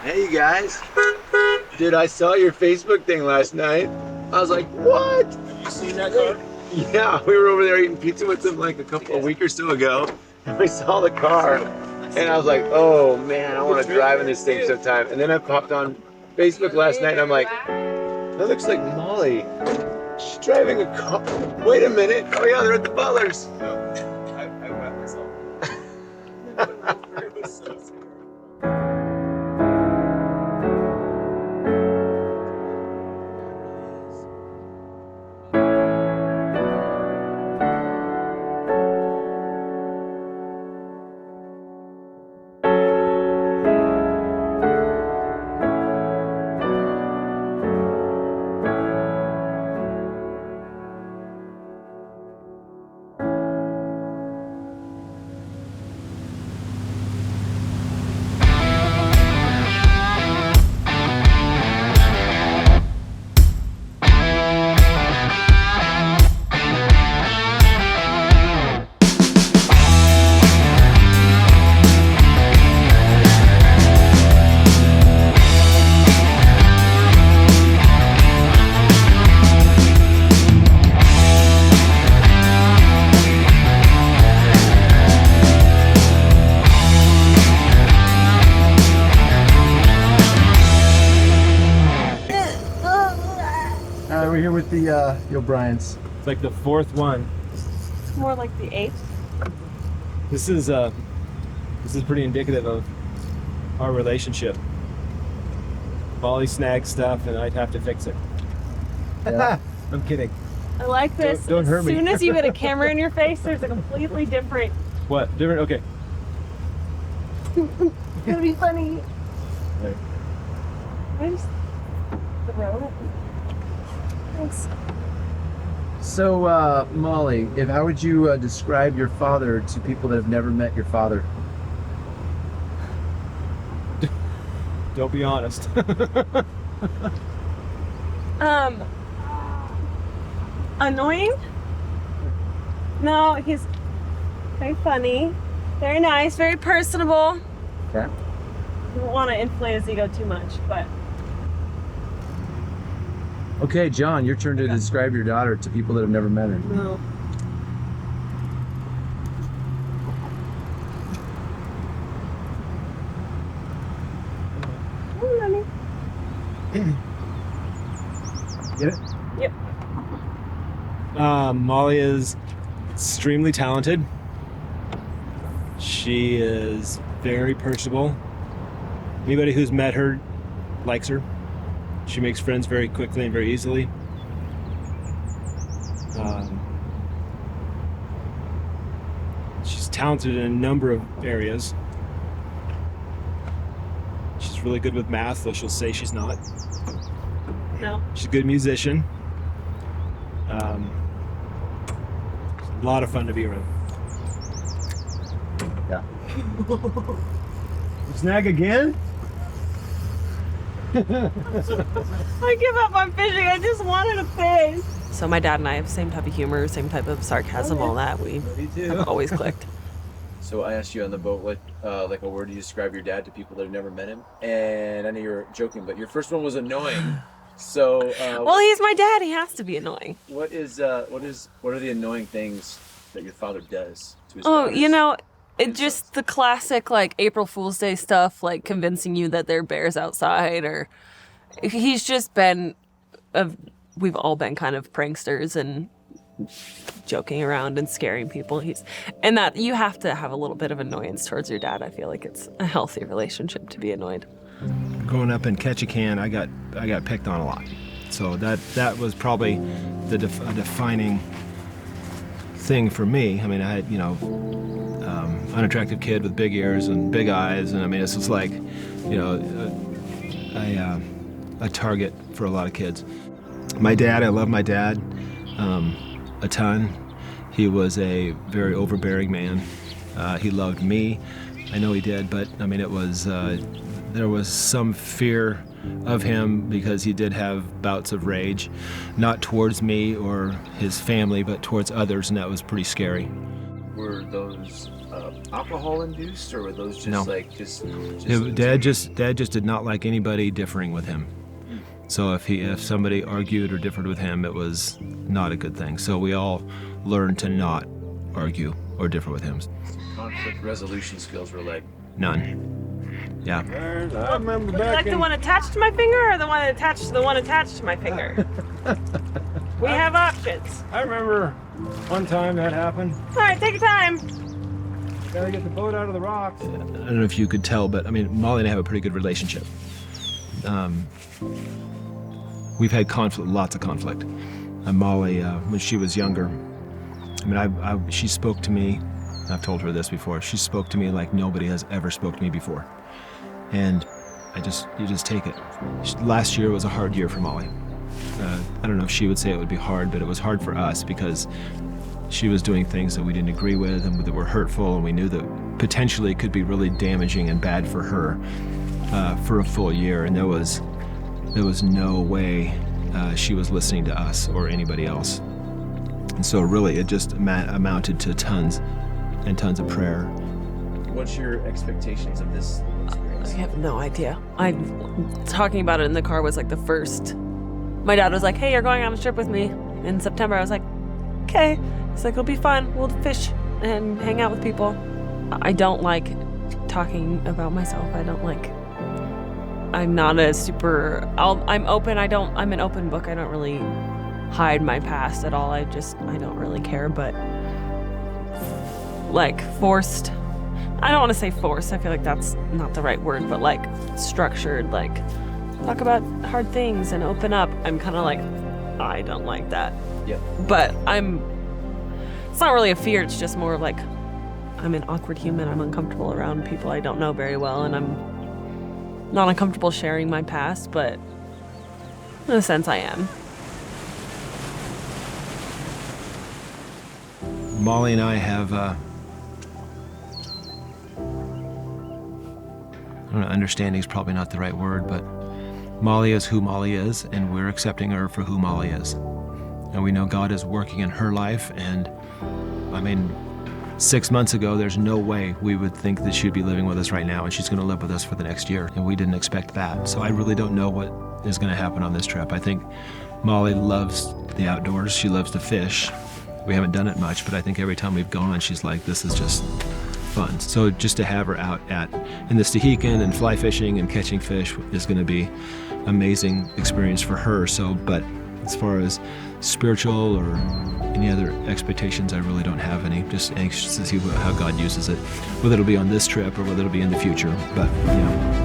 Hey, you guys. Dude, I saw your Facebook thing last night. I was like, what? Have you seen that car? Yeah, we were over there eating pizza with them like a week or so ago. And we saw the car. And I was like, oh man, I want to drive in this thing sometime. And then I popped on Facebook last night and I'm like, that looks like Molly. She's driving a car. Wait a minute. Oh yeah, they're at the Butlers. No, I wet myself. It was so scary. We're here with the O'Briens. It's like the fourth one. It's more like the 8th. This is pretty indicative of our relationship. Molly snags stuff and I'd have to fix it. Yeah. I'm kidding. I like this. Don't hurt as me. soon as you get a camera in your face, there's a completely different. What? Different? Okay. It's gonna be funny. Right. I just throw it. Thanks. So, Molly, how would you describe your father to people that have never met your father? Don't be honest. Annoying? No, he's very funny, very nice, very personable. Okay. You don't want to inflate his ego too much, but Okay, John, your turn to describe your daughter to people that have never met her. no. Oh, honey. Get it? Yep. Molly is extremely talented. She is very personable. Anybody who's met her likes her. She makes friends very quickly and very easily. She's talented in a number of areas. She's really good with math, though she'll say she's not. No. She's a good musician. A lot of fun to be around. Yeah. Snag again? I give up on fishing. I just wanted a fish. So my dad and I have the same type of humor, same type of sarcasm, all that. We have always clicked. So I asked you on the boat what, like a word you describe your dad to people that have never met him. And I know you're joking, but your first one was annoying. So, Well, he's my dad. He has to be annoying. what are the annoying things that your father does to his Oh, daughters? you know, it just the classic like April Fool's Day stuff, like convincing you that there are bears outside, or he's just been. We've all been kind of pranksters and joking around and scaring people. And that you have to have a little bit of annoyance towards your dad. I feel like it's a healthy relationship to be annoyed. Growing up in Ketchikan, I got picked on a lot. So that was probably a defining thing for me. I mean, I had, unattractive kid with big ears and big eyes, and I mean, this was like, a target for a lot of kids. My dad, I love my dad a ton. He was a very overbearing man. He loved me. I know he did, but I mean, it was there was some fear of him because he did have bouts of rage, not towards me or his family, but towards others, and that was pretty scary. Were those alcohol induced, or were those just No. like just Dad just did not like anybody differing with him. So if somebody argued or differed with him, it was not a good thing. So we all learned to not argue or differ with him. conflict resolution skills were like? None. Yeah. I remember Would you like the one attached to my finger or the one attached to the one attached to my finger? We have options. I remember one time that happened. All right, take your time. Gotta get the boat out of the rocks. I don't know if you could tell, but I mean, Molly and I have a pretty good relationship. We've had conflict, lots of conflict. And Molly, when she was younger, I mean, she spoke to me. I've told her this before. She spoke to me like nobody has ever spoke to me before, and you just take it. Last year was a hard year for Molly. I don't know if she would say it would be hard, but it was hard for us because she was doing things that we didn't agree with and that were hurtful, and we knew that potentially could be really damaging and bad for her for a full year. And there was no way she was listening to us or anybody else. And so really it just amounted to tons and tons of prayer. What's your expectations of this experience? I have no idea. Talking about it in the car was like the first. My dad was like, "Hey, you're going on a trip with me in September." I was like, "Okay." He's like, "It'll be fun. We'll fish and hang out with people." I don't like talking about myself. I'm not a super. I'm open. I'm an open book. I don't really hide my past at all. I don't really care. But like forced. I don't want to say forced. I feel like that's not the right word. But like structured. Like talk about hard things and open up. I'm kind of like, I don't like that. Yep. But it's not really a fear. It's just more of like, I'm an awkward human. I'm uncomfortable around people I don't know very well, and I'm not uncomfortable sharing my past, but in a sense I am. Molly and I have, I don't know, understanding is probably not the right word, but Molly is who Molly is, and we're accepting her for who Molly is. And we know God is working in her life, and I mean, 6 months ago, there's no way we would think that she'd be living with us right now, and she's going to live with us for the next year, and we didn't expect that. So I really don't know what is going to happen on this trip. I think Molly loves the outdoors. She loves to fish. We haven't done it much, but I think every time we've gone, she's like, this is just fun. So just to have her out in the Stehekin and fly fishing and catching fish is going to be an amazing experience for her. So, but as far as spiritual or any other expectations, I really don't have any. Just anxious to see how God uses it, whether it'll be on this trip or whether it'll be in the future. But, you know,